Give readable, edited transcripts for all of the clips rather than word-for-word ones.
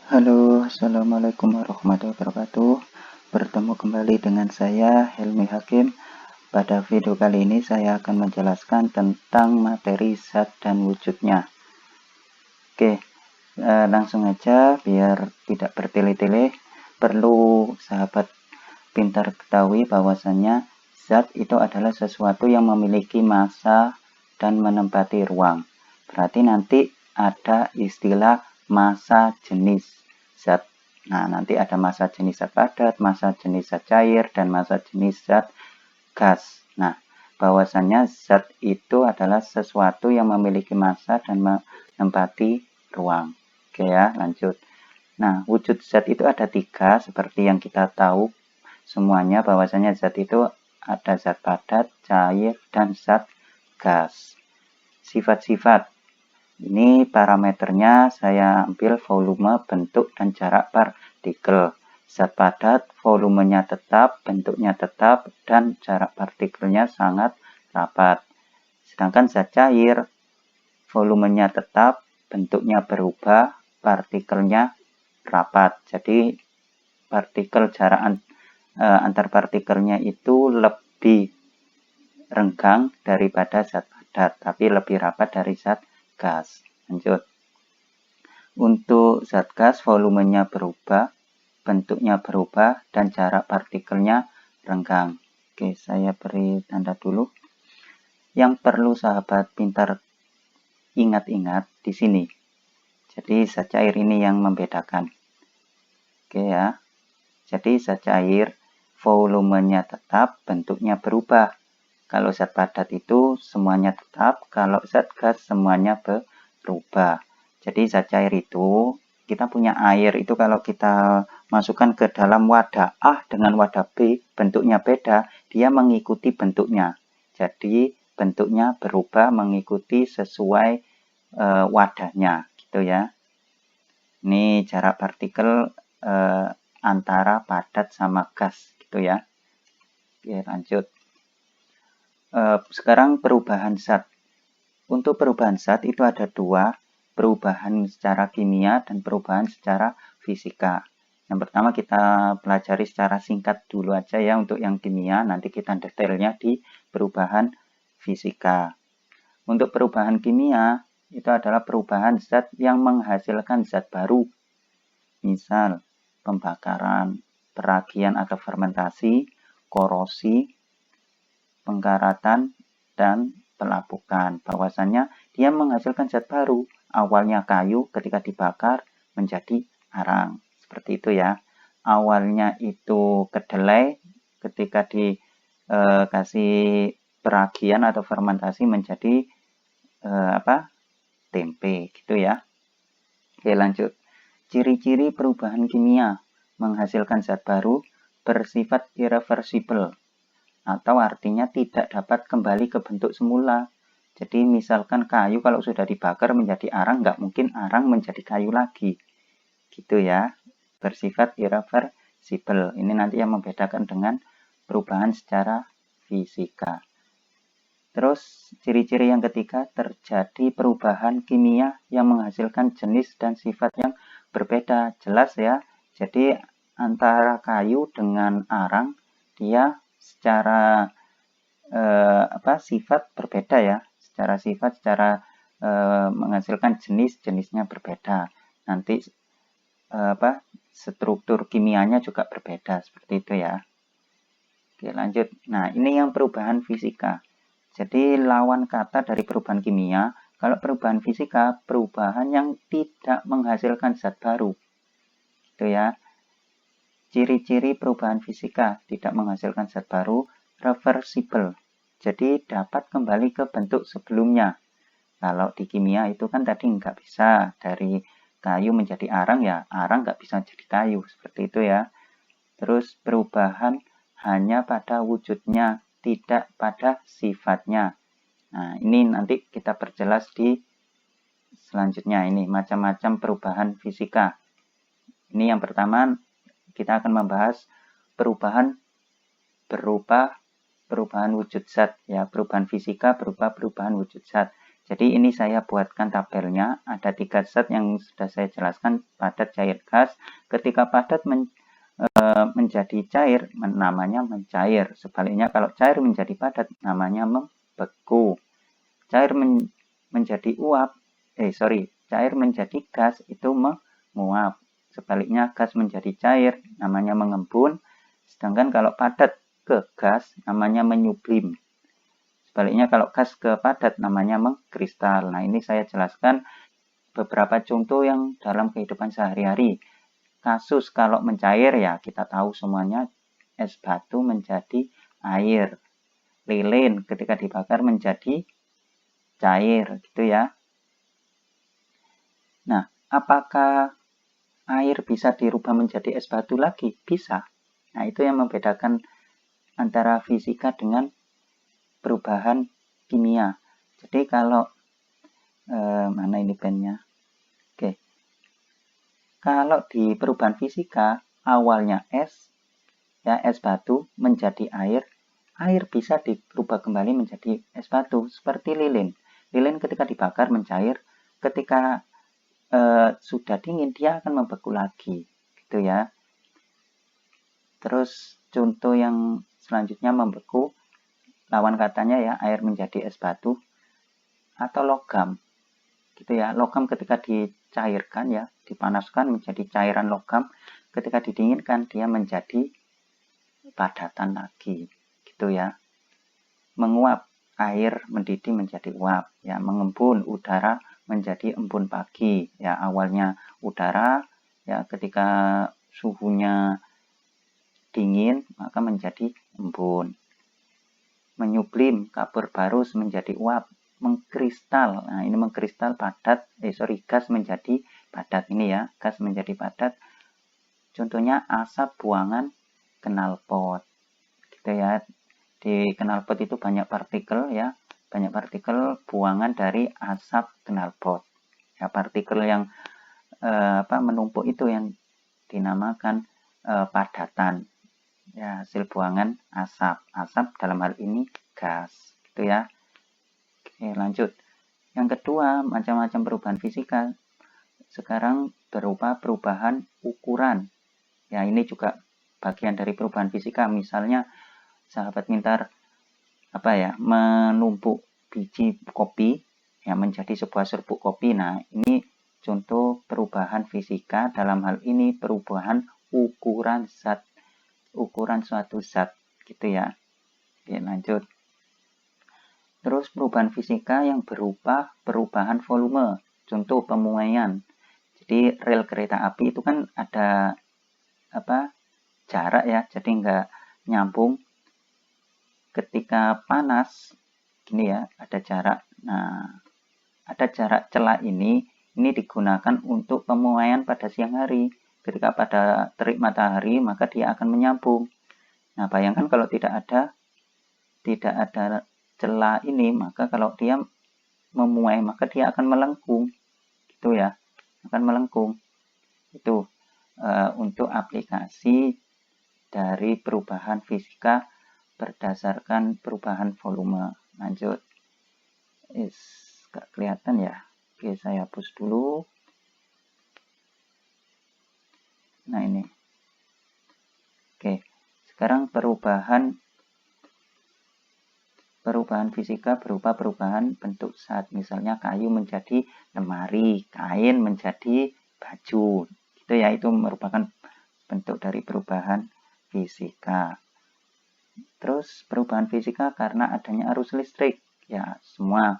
Halo, Assalamualaikum warahmatullahi wabarakatuh. Bertemu kembali dengan saya, Helmi Hakim. Pada video kali ini saya akan menjelaskan tentang materi zat dan wujudnya. Oke, langsung aja biar tidak bertele-tele. Perlu sahabat pintar ketahui bahwasannya zat itu adalah sesuatu yang memiliki massa dan menempati ruang. Berarti nanti ada istilah massa jenis zat. Nah, nanti ada massa jenis zat padat, massa jenis zat cair, dan massa jenis zat gas. Nah, bahwasannya zat itu adalah sesuatu yang memiliki massa dan menempati ruang. Oke ya, lanjut. Nah, wujud zat itu ada 3, seperti yang kita tahu semuanya, bahwasanya zat itu ada zat padat, cair, dan zat gas. Sifat-sifat. Ini parameternya saya ambil volume, bentuk, dan jarak partikel. Zat padat, volumenya tetap, bentuknya tetap, dan jarak partikelnya sangat rapat. Sedangkan zat cair, volumenya tetap, bentuknya berubah, partikelnya rapat. Jadi partikel jarak antar partikelnya itu lebih renggang daripada zat padat, tapi lebih rapat dari zat gas. Lanjut. Untuk zat gas volumenya berubah, bentuknya berubah, dan jarak partikelnya renggang. Oke, saya beri tanda dulu. Yang perlu sahabat pintar ingat-ingat di sini. Jadi zat cair ini yang membedakan. Oke ya. Jadi zat cair volumenya tetap, bentuknya berubah. Kalau zat padat itu semuanya tetap, kalau zat gas semuanya berubah. Jadi zat cair itu, kita punya air itu kalau kita masukkan ke dalam wadah A dengan wadah B, bentuknya beda, dia mengikuti bentuknya. Jadi bentuknya berubah mengikuti sesuai wadahnya, gitu ya. Ini jarak partikel antara padat sama gas, gitu ya. Oke, lanjut. Sekarang perubahan zat. Untuk perubahan zat itu ada 2, perubahan secara kimia dan perubahan secara fisika. Yang pertama kita pelajari secara singkat dulu aja ya untuk yang kimia, nanti kita detailnya di perubahan fisika. Untuk perubahan kimia itu adalah perubahan zat yang menghasilkan zat baru. Misal pembakaran, peragian atau fermentasi, korosi, pengkaratan, dan pelapukan. Bahwasannya dia menghasilkan zat baru. Awalnya kayu ketika dibakar menjadi arang. Seperti itu ya. Awalnya itu kedelai ketika dikasih peragian atau fermentasi menjadi tempe gitu ya. Oke, lanjut. Ciri-ciri perubahan kimia menghasilkan zat baru bersifat irreversible, atau artinya tidak dapat kembali ke bentuk semula. Jadi misalkan kayu kalau sudah dibakar menjadi arang, nggak mungkin arang menjadi kayu lagi. Gitu ya, bersifat irreversible. Ini nanti yang membedakan dengan perubahan secara fisika. Terus ciri-ciri yang ketiga, terjadi perubahan kimia yang menghasilkan jenis dan sifat yang berbeda. Jelas ya, jadi antara kayu dengan arang, dia secara sifat berbeda ya, secara sifat, secara menghasilkan jenisnya berbeda. Nanti struktur kimianya juga berbeda, seperti itu ya. Oke, lanjut. Nah, ini yang perubahan fisika. Jadi lawan kata dari perubahan kimia, kalau perubahan fisika, perubahan yang tidak menghasilkan zat baru. Itu ya. Ciri-ciri perubahan fisika tidak menghasilkan zat baru, reversible. Jadi dapat kembali ke bentuk sebelumnya. Kalau di kimia itu kan tadi nggak bisa dari kayu menjadi arang ya, arang nggak bisa jadi kayu, seperti itu ya. Terus perubahan hanya pada wujudnya, tidak pada sifatnya. Nah, ini nanti kita perjelas di selanjutnya. Ini macam-macam perubahan fisika. Ini yang pertama, kita akan membahas perubahan berupa perubahan wujud zat, ya, perubahan fisika berupa perubahan wujud zat. Jadi ini saya buatkan tabelnya, ada 3 zat yang sudah saya jelaskan, padat, cair, gas. Ketika padat menjadi cair, namanya mencair. Sebaliknya kalau cair menjadi padat, namanya membeku. Cair menjadi uap, cair menjadi gas itu menguap. Sebaliknya gas menjadi cair, namanya mengembun. Sedangkan kalau padat ke gas, namanya menyublim. Sebaliknya kalau gas ke padat namanya mengkristal. Nah, ini saya jelaskan beberapa contoh yang dalam kehidupan sehari-hari. Kasus kalau mencair ya kita tahu semuanya, es batu menjadi air. Lilin ketika dibakar menjadi cair gitu ya. Nah, apakah air bisa dirubah menjadi es batu lagi? Bisa. Nah, itu yang membedakan antara fisika dengan perubahan kimia. Jadi kalau mana ini pennya? Oke. Kalau di perubahan fisika awalnya es, ya es batu menjadi air, air bisa dirubah kembali menjadi es batu seperti lilin. Lilin ketika dibakar mencair, ketika sudah dingin dia akan membeku lagi, gitu ya. Terus contoh yang selanjutnya membeku, lawan katanya ya air menjadi es batu atau logam gitu ya. Logam ketika dicairkan ya, dipanaskan menjadi cairan logam, ketika didinginkan dia menjadi padatan lagi gitu ya. Menguap, air mendidih menjadi uap ya. Mengembun, udara menjadi embun pagi ya. Awalnya udara ya, ketika suhunya dingin maka menjadi embun. Menyublim, kapur barus menjadi uap. Mengkristal, nah ini mengkristal padat, gas menjadi padat ini ya, gas menjadi padat. Contohnya asap buangan knalpot, gitu ya. Di knalpot itu banyak partikel ya, banyak partikel buangan dari asap knalpot. Ya, partikel yang menumpuk itu yang dinamakan padatan. Ya, hasil buangan asap. Asap dalam hal ini gas, gitu ya. Oke, lanjut. Yang kedua, macam-macam perubahan fisika. Sekarang berupa perubahan ukuran. Ya, ini juga bagian dari perubahan fisika. Misalnya, sahabat pintar menumpuk biji kopi yang menjadi sebuah serbuk kopi. Nah, ini contoh perubahan fisika. Dalam hal ini perubahan ukuran zat, ukuran suatu zat, gitu ya. Oke, lanjut. Terus perubahan fisika yang berupa perubahan volume. Contoh pemuaian. Jadi rel kereta api itu kan ada jarak ya, jadi nggak nyambung. Ketika panas, gini ya, ada jarak. Nah, ada jarak celah ini digunakan untuk pemuaian pada siang hari. Ketika pada terik matahari, maka dia akan menyambung. Nah, bayangkan kalau tidak ada celah ini, maka kalau dia memuai, maka dia akan melengkung, gitu ya, akan melengkung. Itu untuk aplikasi dari perubahan fisika berdasarkan perubahan volume. Lanjut. Gak kelihatan ya. Oke, saya hapus dulu. Nah, ini. Oke, sekarang perubahan fisika berupa perubahan bentuk zat. Misalnya kayu menjadi lemari, kain menjadi baju. Gitu ya, itu merupakan bentuk dari perubahan fisika. Terus perubahan fisika karena adanya arus listrik. Ya, semua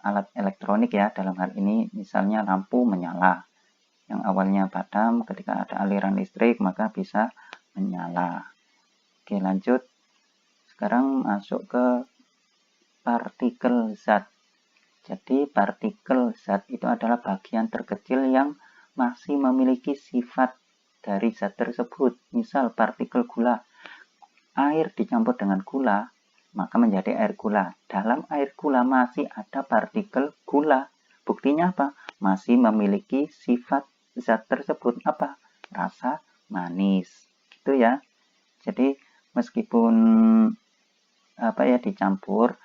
alat elektronik ya, dalam hal ini misalnya lampu menyala. Yang awalnya padam, ketika ada aliran listrik maka bisa menyala. Oke, lanjut. Sekarang masuk ke partikel zat. Jadi partikel zat itu adalah bagian terkecil yang masih memiliki sifat dari zat tersebut. Misal partikel gula. Air dicampur dengan gula, maka menjadi air gula. Dalam air gula masih ada partikel gula. Buktinya apa? Masih memiliki sifat zat tersebut. Apa? Rasa manis. Gitu ya. Jadi meskipun dicampur,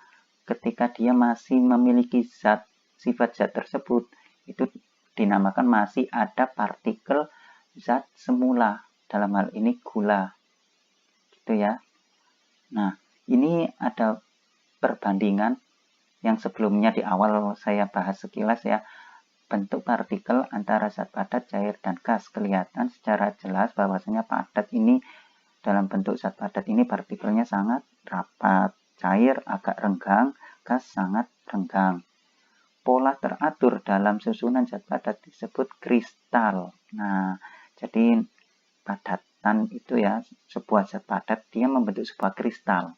ketika dia masih memiliki sifat zat tersebut, itu dinamakan masih ada partikel zat semula, dalam hal ini gula, gitu ya. Nah, ini ada perbandingan yang sebelumnya di awal saya bahas sekilas ya. Bentuk partikel antara zat padat, cair, dan gas kelihatan secara jelas bahwasanya padat ini dalam bentuk zat padat ini partikelnya sangat rapat, cair agak renggang, gas sangat renggang. Pola teratur dalam susunan zat padat disebut kristal. Nah, jadi padatan itu ya, sebuah zat padat dia membentuk sebuah kristal.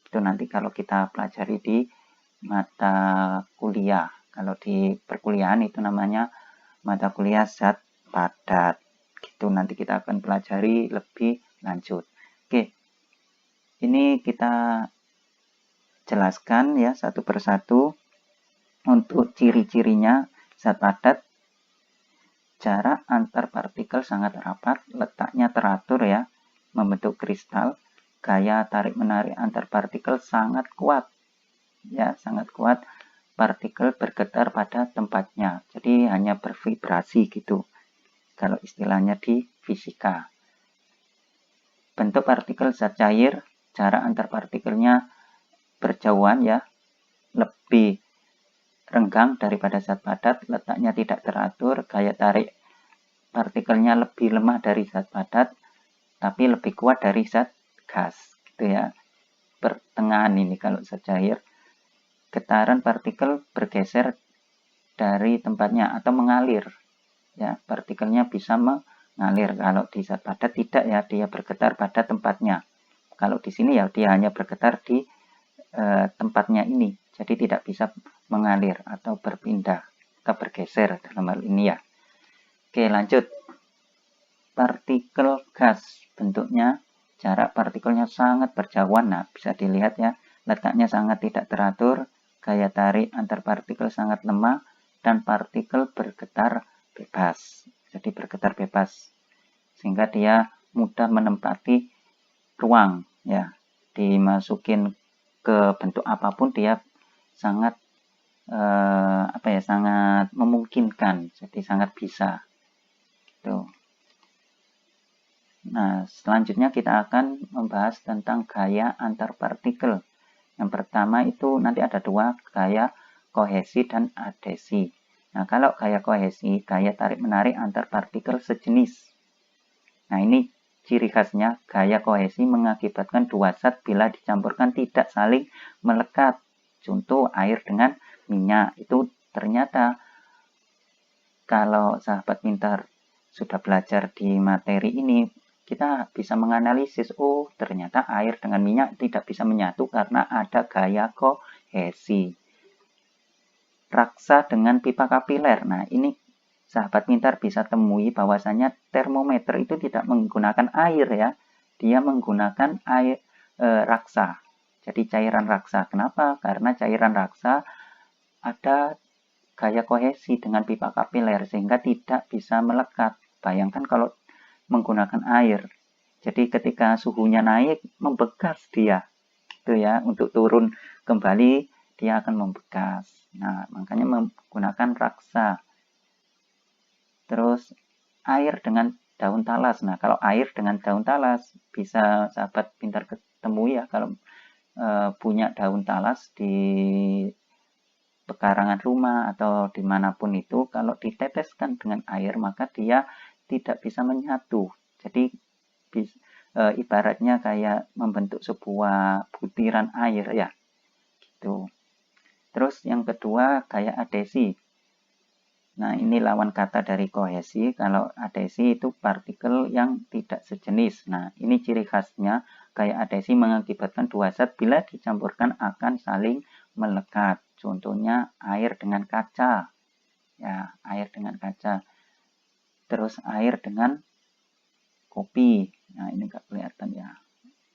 Itu nanti kalau kita pelajari di mata kuliah. Kalau di perkuliahan itu namanya mata kuliah zat padat. Itu nanti kita akan pelajari lebih lanjut. Oke, ini kita jelaskan ya satu persatu untuk ciri-cirinya zat padat. Jarak antar partikel sangat rapat, letaknya teratur ya, membentuk kristal. Gaya tarik-menarik antar partikel sangat kuat. Ya, sangat kuat. Partikel bergetar pada tempatnya, jadi hanya bervibrasi gitu kalau istilahnya di fisika. Bentuk partikel zat cair, jarak antar partikelnya berjauhan ya, lebih renggang daripada zat padat, letaknya tidak teratur, gaya tarik partikelnya lebih lemah dari zat padat, tapi lebih kuat dari zat gas gitu ya. Pertengahan ini kalau zat cair. Getaran partikel bergeser dari tempatnya atau mengalir. Ya, partikelnya bisa mengalir. Kalau di zat padat tidak ya, dia bergetar pada tempatnya. Kalau di sini ya dia hanya bergetar di tempatnya ini. Jadi tidak bisa mengalir atau berpindah atau bergeser dalam hal ini ya. Oke, lanjut. Partikel gas bentuknya, jarak partikelnya sangat berjauhan. Nah, bisa dilihat ya, letaknya sangat tidak teratur. Gaya tarik antar partikel sangat lemah dan partikel bergetar bebas. Jadi bergetar bebas sehingga dia mudah menempati ruang ya. Dimasukin ke bentuk apapun dia sangat sangat memungkinkan. Jadi sangat bisa. Gitu. Nah, selanjutnya kita akan membahas tentang gaya antar partikel. Yang pertama itu nanti ada dua, gaya kohesi dan adhesi. Nah, kalau gaya kohesi, gaya tarik-menarik antar partikel sejenis. Nah, ini ciri khasnya, gaya kohesi mengakibatkan dua zat bila dicampurkan tidak saling melekat. Contoh air dengan minyak. Itu ternyata kalau sahabat pintar sudah belajar di materi ini, kita bisa menganalisis, oh ternyata air dengan minyak tidak bisa menyatu karena ada gaya kohesi. Raksa dengan pipa kapiler. Nah, ini sahabat pintar bisa temui bahwasanya termometer itu tidak menggunakan air ya. Dia menggunakan air raksa. Jadi cairan raksa. Kenapa? Karena cairan raksa ada gaya kohesi dengan pipa kapiler sehingga tidak bisa melekat. Bayangkan kalau menggunakan air. Jadi ketika suhunya naik, membekas dia. Gitu ya, untuk turun kembali dia akan membekas. Nah, makanya menggunakan raksa. Terus air dengan daun talas. Nah, kalau air dengan daun talas bisa sahabat pintar ketemu ya kalau punya daun talas di pekarangan rumah atau dimanapun itu, kalau diteteskan dengan air maka dia tidak bisa menyatu. Jadi ibaratnya kayak membentuk sebuah butiran air ya. Gitu. Terus yang kedua kayak adhesi. Nah, ini lawan kata dari kohesi. Kalau adhesi itu partikel yang tidak sejenis. Nah, ini ciri khasnya kayak adhesi mengakibatkan dua zat bila dicampurkan akan saling melekat. Contohnya air dengan kaca. Ya, air dengan kaca. Terus air dengan kopi. Nah, ini enggak kelihatan ya.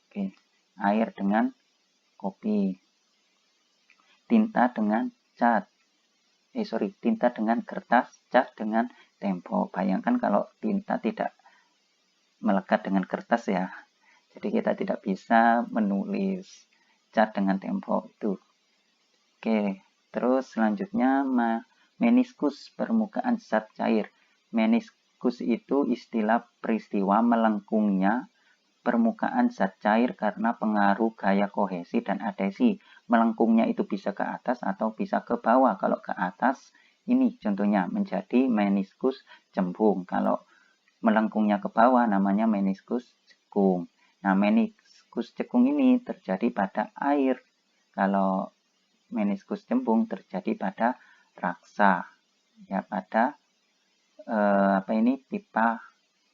Oke. Air dengan kopi. Tinta dengan cat. Tinta dengan kertas, cat dengan tempo. Bayangkan kalau tinta tidak melekat dengan kertas ya. Jadi kita tidak bisa menulis. Cat dengan tempo itu Oke, terus selanjutnya meniskus permukaan zat cair. Meniskus itu istilah peristiwa melengkungnya permukaan zat cair karena pengaruh gaya kohesi dan adhesi. Melengkungnya itu bisa ke atas atau bisa ke bawah. Kalau ke atas, ini contohnya menjadi meniskus cembung. Kalau melengkungnya ke bawah namanya meniskus cekung. Nah, meniskus cekung ini terjadi pada air. Kalau meniskus cembung terjadi pada raksa, ya pada pipa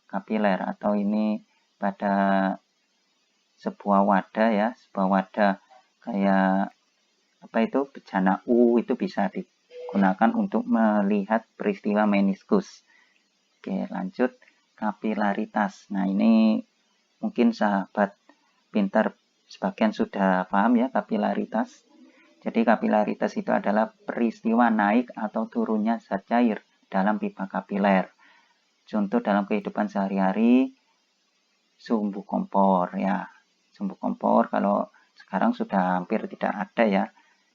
kapiler, atau ini pada sebuah wadah ya, sebuah wadah kayak bejana U, itu bisa digunakan untuk melihat peristiwa meniskus. Oke, lanjut kapilaritas. Nah, ini mungkin sahabat pintar sebagian sudah paham ya kapilaritas. Jadi kapilaritas itu adalah peristiwa naik atau turunnya zat cair dalam pipa kapiler. Contoh dalam kehidupan sehari-hari, sumbu kompor ya. Sumbu kompor kalau sekarang sudah hampir tidak ada ya,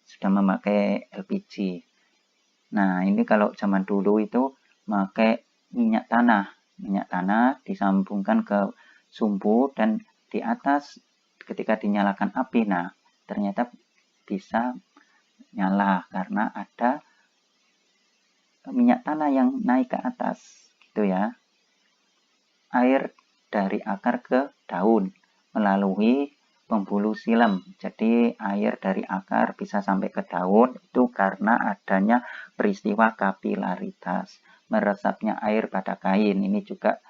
sudah memakai LPG. Nah, ini kalau zaman dulu itu memakai minyak tanah disambungkan ke sumbu, dan di atas ketika dinyalakan api, nah ternyata bisa nyala karena ada minyak tanah yang naik ke atas gitu ya. Air dari akar ke daun melalui pembuluh silem. Jadi air dari akar bisa sampai ke daun itu karena adanya peristiwa kapilaritas. Meresapnya air pada kain, ini juga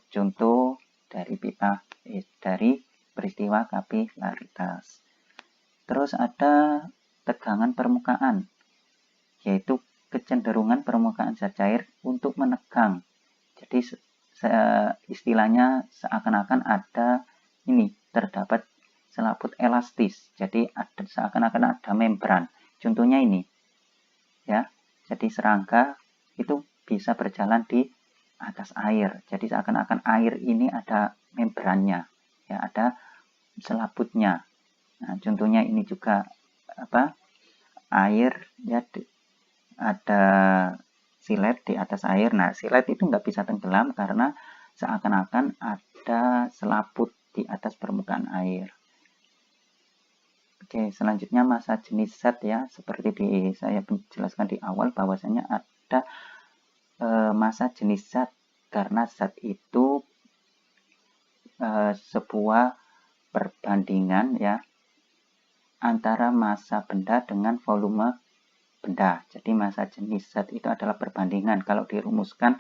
contoh dari dari peristiwa kapilaritas. Terus ada tegangan permukaan, yaitu kecenderungan permukaan zat cair untuk menegang. Jadi istilahnya seakan-akan ada terdapat selaput elastis. Jadi seakan-akan ada membran. Contohnya ini ya. Jadi serangga itu bisa berjalan di atas air. Jadi seakan-akan air ini ada membrannya, ya, ada selaputnya. Nah, contohnya ini juga air ya, ada silet di atas air. Nah, silet itu nggak bisa tenggelam karena seakan-akan ada selaput di atas permukaan air. Oke, selanjutnya massa jenis zat ya, seperti saya jelaskan di awal bahwasanya ada massa jenis zat karena zat itu sebuah perbandingan ya antara massa benda dengan volume benda. Jadi massa jenis zat itu adalah perbandingan. Kalau dirumuskan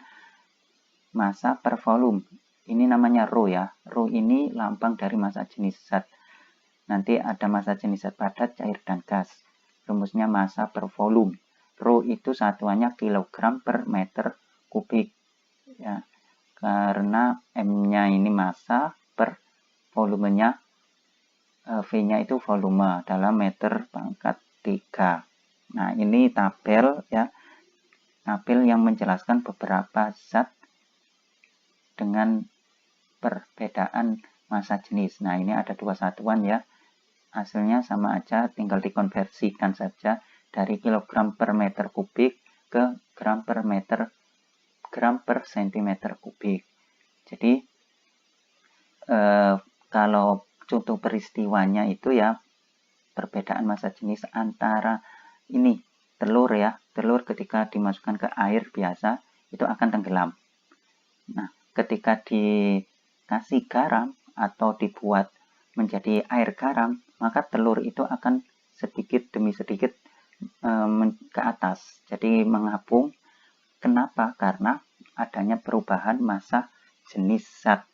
massa per volume, ini namanya rho ya. Rho ini lambang dari massa jenis zat. Nanti ada massa jenis zat padat, cair, dan gas. Rumusnya massa per volume. Rho itu satuannya kilogram per meter kubik ya. Karena M-nya ini massa, per volumenya V-nya itu volume dalam meter pangkat 3. Nah, ini tabel ya. Tabel yang menjelaskan beberapa zat dengan perbedaan massa jenis. Nah, ini ada dua satuan ya. Hasilnya sama aja, tinggal dikonversikan saja dari kilogram per meter kubik ke gram per sentimeter kubik. Jadi kalau contoh peristiwanya itu ya, perbedaan massa jenis antara ini telur ya, telur ketika dimasukkan ke air biasa itu akan tenggelam. Nah, ketika dikasih garam atau dibuat menjadi air garam, maka telur itu akan sedikit demi sedikit ke atas, jadi mengapung. Kenapa? Karena adanya perubahan massa jenis zat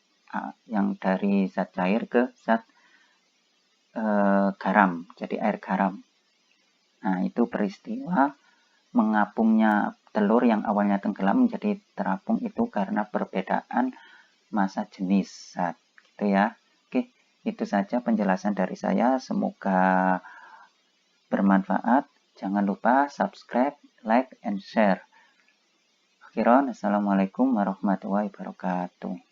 yang dari zat cair ke zat garam, jadi air garam. Nah, itu peristiwa mengapungnya telur yang awalnya tenggelam menjadi terapung itu karena perbedaan massa jenis zat, gitu ya. Oke, itu saja penjelasan dari saya. Semoga bermanfaat. Jangan lupa subscribe, like, and share. Akhiran, assalamualaikum warahmatullahi wabarakatuh.